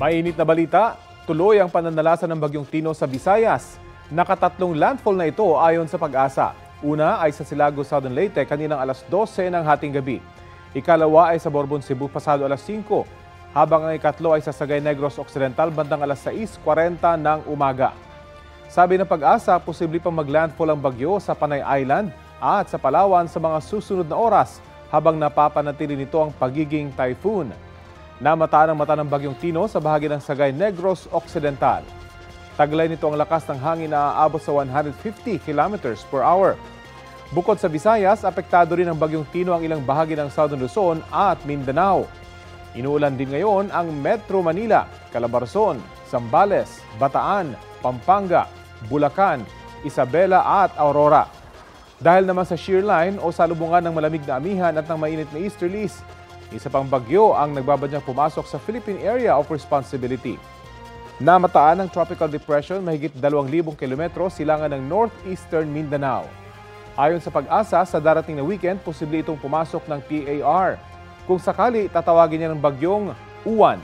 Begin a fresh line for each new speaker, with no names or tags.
Mainit na balita, tuloy ang pananalasan ng Bagyong Tino sa Visayas. Nakatatlong landfall na ito ayon sa Pag-asa. Una ay sa Silago, Southern Leyte kaninang alas 12 ng hating gabi. Ikalawa ay sa Borbon, Cebu pasado alas 5. Habang ang ikatlo ay sa Sagay Negros Occidental bandang alas 6:40 ng umaga. Sabi ng Pag-asa, posible pang maglandfall ang bagyo sa Panay Island at sa Palawan sa mga susunod na oras habang napapanatili nito ang pagiging typhoon. Namataan ang mata ng Bagyong Tino sa bahagi ng Sagay Negros Occidental. Taglay nito ang lakas ng hangin na aabot sa 150 kilometers per hour. Bukod sa Visayas, apektado rin ng Bagyong Tino ang ilang bahagi ng Southern Luzon at Mindanao. Inuulan din ngayon ang Metro Manila, Calabarzon, Zambales, Bataan, Pampanga, Bulacan, Isabela at Aurora. Dahil naman sa shear line o salubungan ng malamig na amihan at ng mainit na easterlies, isa pang bagyo ang nagbabadyang pumasok sa Philippine Area of Responsibility. Namataan ng Tropical Depression mahigit 2,000 kilometro silangan ng northeastern Mindanao. Ayon sa Pag-asa, sa darating na weekend, posible itong pumasok ng PAR. Kung sakali, tatawagin niya ng bagyong Uwan.